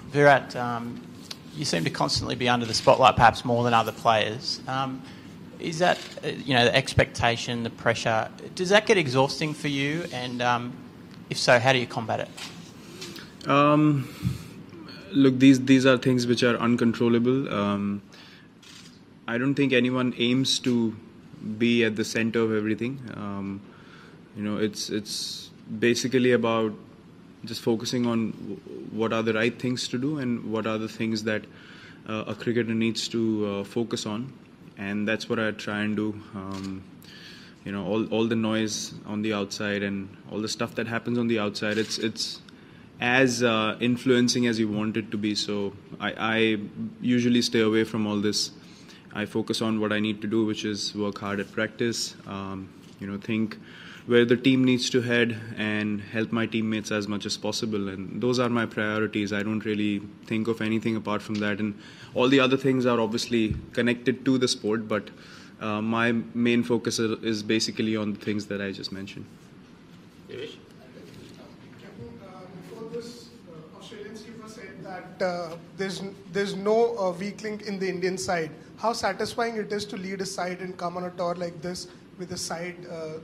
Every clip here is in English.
Virat, you seem to constantly be under the spotlight, perhaps more than other players. Is that, the expectation, the pressure, does that get exhausting for you? And if so, how do you combat it? Look, these are things which are uncontrollable. I don't think anyone aims to be at the center of everything. It's basically about just focusing on what are the right things to do and what are the things that a cricketer needs to focus on, and that's what I try and do. All the noise on the outside and all the stuff that happens on the outside, it's as influencing as you want it to be. So I usually stay away from all this. I focus on what I need to do, which is work hard at practice, think where the team needs to head and help my teammates as much as possible. And those are my priorities. I don't really think of anything apart from that. And all the other things are obviously connected to the sport, but my main focus is basically on the things that I just mentioned. Before this, Australian skipper said that there's no weak link in the Indian side. How satisfying it is to lead a side and come on a tour like this with a side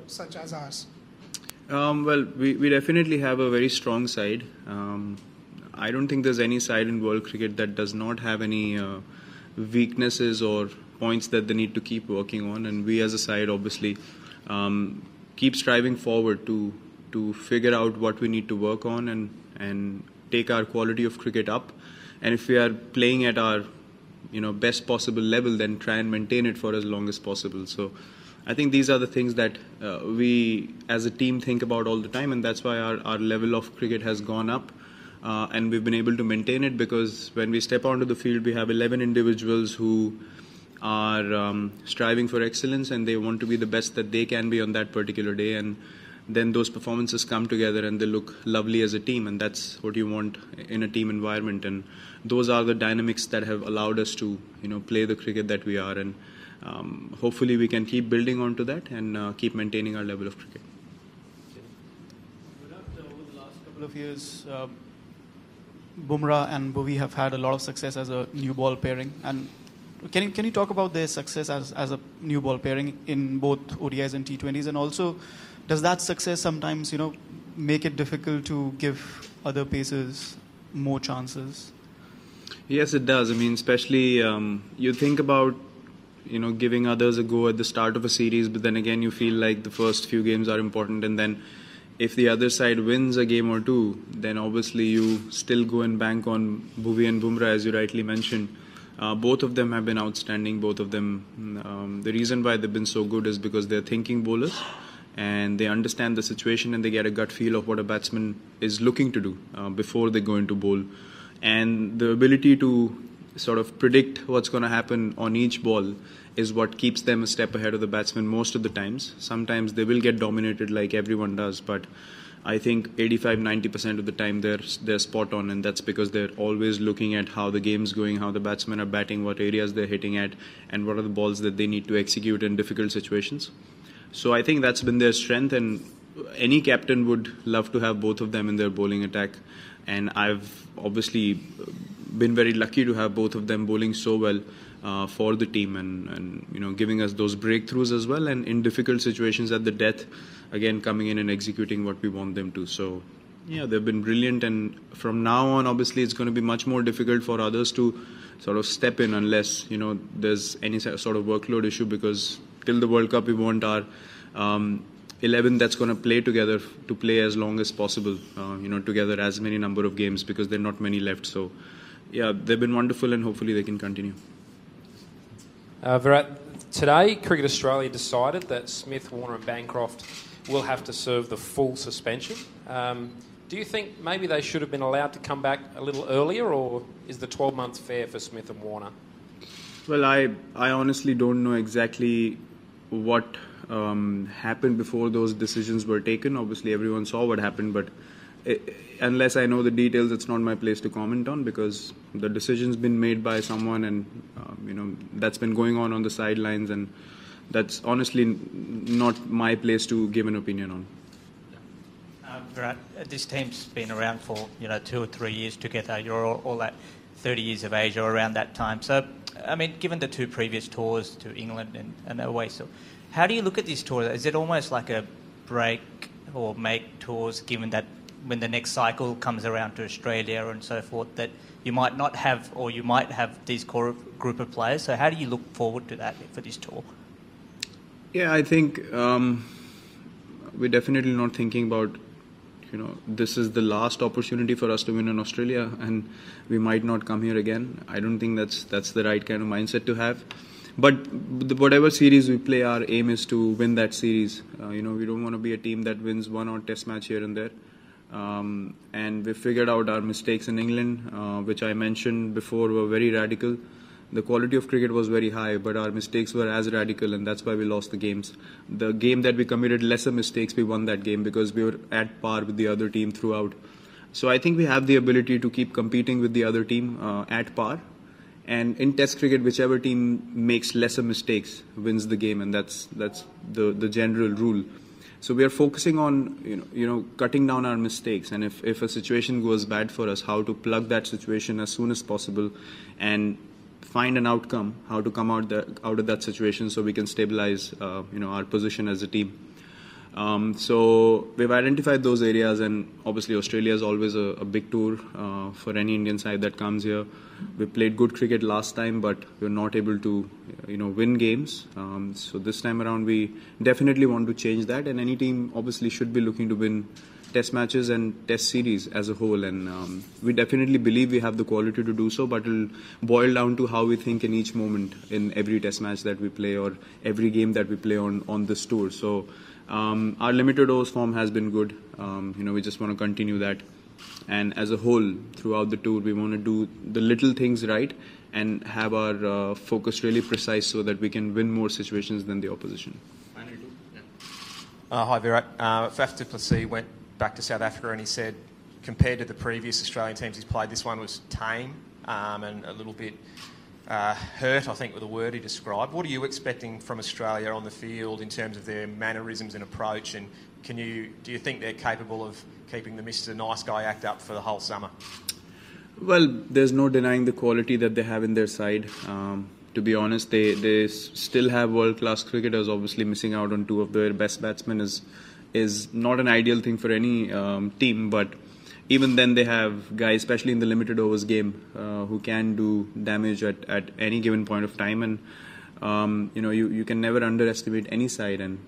such as ours? Well, we definitely have a very strong side. I don't think there's any side in world cricket that does not have any weaknesses or points that they need to keep working on. And we as a side obviously keep striving forward to figure out what we need to work on and take our quality of cricket up. And if we are playing at our best possible level, then try and maintain it for as long as possible. So I think these are the things that we as a team think about all the time, and that's why our level of cricket has gone up, and we've been able to maintain it, because when we step onto the field, we have 11 individuals who are striving for excellence, and they want to be the best that they can be on that particular day, and then those performances come together and they look lovely as a team, and that's what you want in a team environment. And those are the dynamics that have allowed us to play the cricket that we are, and hopefully we can keep building onto that and keep maintaining our level of cricket. Over the last couple of years, Bumrah and Bhuvi have had a lot of success as a new ball pairing. And can you talk about their success as a new ball pairing in both ODIs and T20s? And also, does that success sometimes make it difficult to give other pacers more chances? Yes, it does. I mean, especially you think about giving others a go at the start of a series, but then again you feel like the first few games are important, and then if the other side wins a game or two, then obviously you still go and bank on Bhuvi and Bumrah, as you rightly mentioned. Both of them have been outstanding. Both of them, the reason why they've been so good is because they're thinking bowlers, and they understand the situation and they get a gut feel of what a batsman is looking to do before they go into bowl. And the ability to sort of predict what's going to happen on each ball is what keeps them a step ahead of the batsman most of the times. Sometimes they will get dominated like everyone does, but I think 85-90% of the time they're spot on, and that's because they're always looking at how the game's going, how the batsmen are batting, what areas they're hitting at, and what are the balls that they need to execute in difficult situations. So I think that's been their strength, and any captain would love to have both of them in their bowling attack. And I've obviously been very lucky to have both of them bowling so well for the team, and giving us those breakthroughs as well, and in difficult situations at the death, again coming in and executing what we want them to. So yeah, they've been brilliant, and from now on obviously it's going to be much more difficult for others to sort of step in unless there's any sort of workload issue, because till the World Cup we want our 11 that's going to play together to play as long as possible, together as many number of games, because there are not many left. So yeah, they've been wonderful, and hopefully they can continue. Virat, today Cricket Australia decided that Smith, Warner and Bancroft will have to serve the full suspension. Do you think maybe they should have been allowed to come back a little earlier, or is the 12 months fair for Smith and Warner? Well, I honestly don't know exactly what happened before those decisions were taken. Obviously everyone saw what happened, but unless I know the details, it's not my place to comment on, because the decision's been made by someone, and that's been going on the sidelines, and that's honestly not my place to give an opinion on. Virat, this team's been around for 2 or 3 years together. You're all at 30 years of age or around that time. So, I mean, given the 2 previous tours to England and away, so how do you look at this tour? Is it almost like a break or make tours, given that when the next cycle comes around to Australia and so forth, that you might not have, or you might have these core group of players? So how do you look forward to that for this tour? Yeah, I think we're definitely not thinking about, this is the last opportunity for us to win in Australia and we might not come here again. I don't think that's the right kind of mindset to have. But whatever series we play, our aim is to win that series. We don't want to be a team that wins one odd test match here and there. And we figured out our mistakes in England, which I mentioned before were very radical. The quality of cricket was very high, but our mistakes were as radical, and that's why we lost the games. The game that we committed lesser mistakes, we won that game because we were at par with the other team throughout. So I think we have the ability to keep competing with the other team at par. And in Test cricket, whichever team makes lesser mistakes wins the game, and that's the general rule. So we are focusing on cutting down our mistakes, and if a situation goes bad for us, how to plug that situation as soon as possible, and find an outcome, how to come out of that situation so we can stabilize our position as a team. So we've identified those areas, and obviously Australia is always a big tour for any Indian side that comes here. We played good cricket last time, but we were not able to win games. So this time around we definitely want to change that, and any team obviously should be looking to win test matches and test series as a whole, and we definitely believe we have the quality to do so, but it'll boil down to how we think in each moment in every test match that we play or every game that we play on this tour. So our limited overs form has been good. We just want to continue that, and as a whole throughout the tour we want to do the little things right and have our focus really precise so that we can win more situations than the opposition. Hi Virat. Faf du Plessis went back to South Africa and he said compared to the previous Australian teams he's played, this one was tame and a little bit hurt, I think, with the word he described. What are you expecting from Australia on the field in terms of their mannerisms and approach, and do you think they're capable of keeping the Mr. Nice Guy act up for the whole summer? Well, there's no denying the quality that they have in their side. To be honest, they still have world-class cricketers. Obviously missing out on 2 of their best batsmen is not an ideal thing for any team, but even then they have guys, especially in the limited overs game, who can do damage at any given point of time, and you can never underestimate any side, and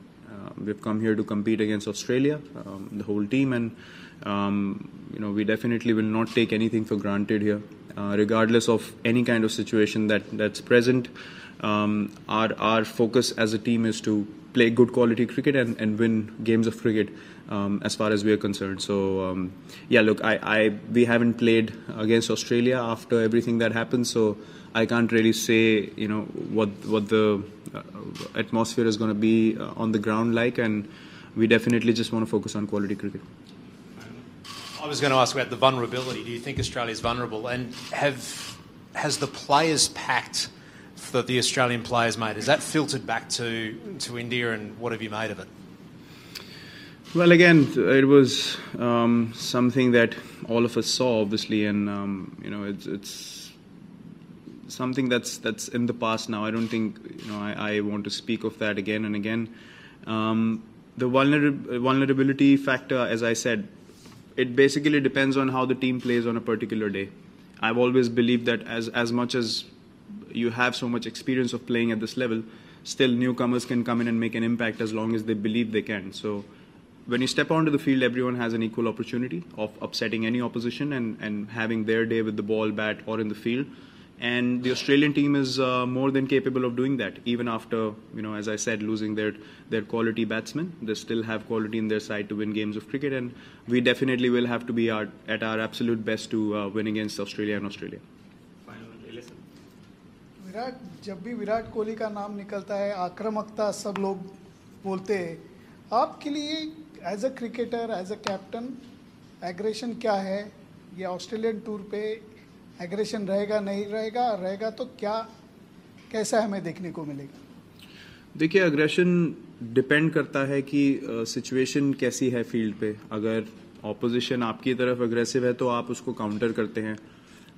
we've come here to compete against Australia, the whole team, and we definitely will not take anything for granted here, regardless of any kind of situation that's present. Our focus as a team is to play good quality cricket and win games of cricket as far as we are concerned. So look, we haven't played against Australia after everything that happened, so I can't really say what the atmosphere is going to be on the ground like, and we definitely just want to focus on quality cricket. I was going to ask about the vulnerability. Do you think Australia's vulnerable, and has the players packed that the Australian players made, has that filtered back to India, and what have you made of it? Well, again, it was something that all of us saw, obviously, and it's something that's in the past now. I don't think I want to speak of that again and again. The vulnerability factor, as I said, it basically depends on how the team plays on a particular day. I've always believed that as much as you have so much experience of playing at this level, still newcomers can come in and make an impact as long as they believe they can. So when you step onto the field, everyone has an equal opportunity of upsetting any opposition and having their day with the ball, bat, or in the field. And the Australian team is more than capable of doing that. Even after, as I said, losing their quality batsmen, they still have quality in their side to win games of cricket. And we definitely will have to be at our absolute best to win against Australia and Australia. Virat, जब भी विराट कोहली का नाम निकलता है, आक्रामकता सब लोग बोलते हैं. आपके लिए as a cricketer, as a captain, aggression क्या है? ये ऑस्ट्रेलियन टूर पे एग्रेशन रहेगा, नहीं रहेगा, रहेगा तो कैसा हमें देखने को मिलेगा? देखिए, एग्रेशन डिपेंड करता है कि सिचुएशन कैसी है फील्ड पे. अगर ऑपोजिशन आपकी तरफ अग्रेसिव है तो आप उसको काउंटर करते हैं.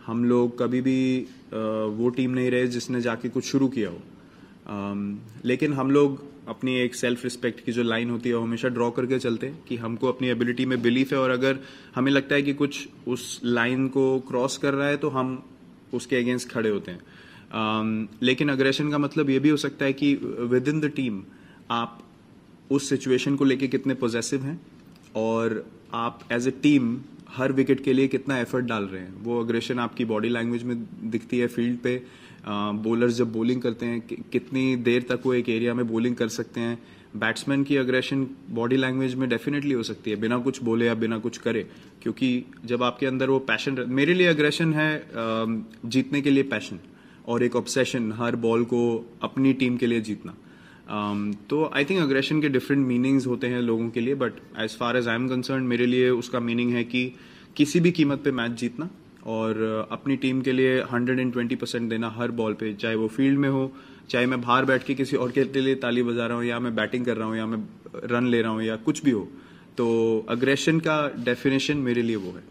हम लोग कभी भी वो टीम नहीं रहे जिसने जाके कुछ शुरू किया हो, लेकिन हम लोग अपनी एक सेल्फ रिस्पेक्ट की जो लाइन होती है वो हमेशा ड्रॉ करके चलते हैं कि हमको अपनी एबिलिटी में बिलीफ है, और अगर हमें लगता है कि कुछ उस लाइन को क्रॉस कर रहा है तो हम उसके अगेंस्ट खड़े होते हैं. लेकिन अग्रेशन का मतलब ये भी हो सकता है कि विद इन द टीम आप उस सिचुएशन को लेके कितने पॉजेसिव हैं और आप एज ए टीम हर विकेट के लिए कितना एफर्ट डाल रहे हैं. वो अग्रेशन आपकी बॉडी लैंग्वेज में दिखती है फील्ड पे. बॉलर्स जब बॉलिंग करते हैं कितनी देर तक वो एक एरिया में बॉलिंग कर सकते हैं. बैट्समैन की अग्रेशन बॉडी लैंग्वेज में डेफिनेटली हो सकती है बिना कुछ बोले या बिना कुछ करे, क्योंकि जब आपके अंदर वो पैशन. मेरे लिए अग्रेशन है जीतने के लिए पैशन और एक ऑब्सेशन, हर बॉल को अपनी टीम के लिए जीतना. तो आई थिंक अग्रेशन के डिफरेंट मीनिंग्स होते हैं लोगों के लिए, but as far as I am concern मेरे लिए उसका मीनिंग है कि किसी भी कीमत पे मैच जीतना और अपनी टीम के लिए 120% देना हर बॉल पे, चाहे वो फील्ड में हो, चाहे मैं बाहर बैठ के किसी और के लिए ताली बजा रहा हूँ या मैं बैटिंग कर रहा हूँ या मैं रन ले रहा हूँ या कुछ भी हो. तो अग्रेशन का डेफिनेशन मेरे लिए वो है.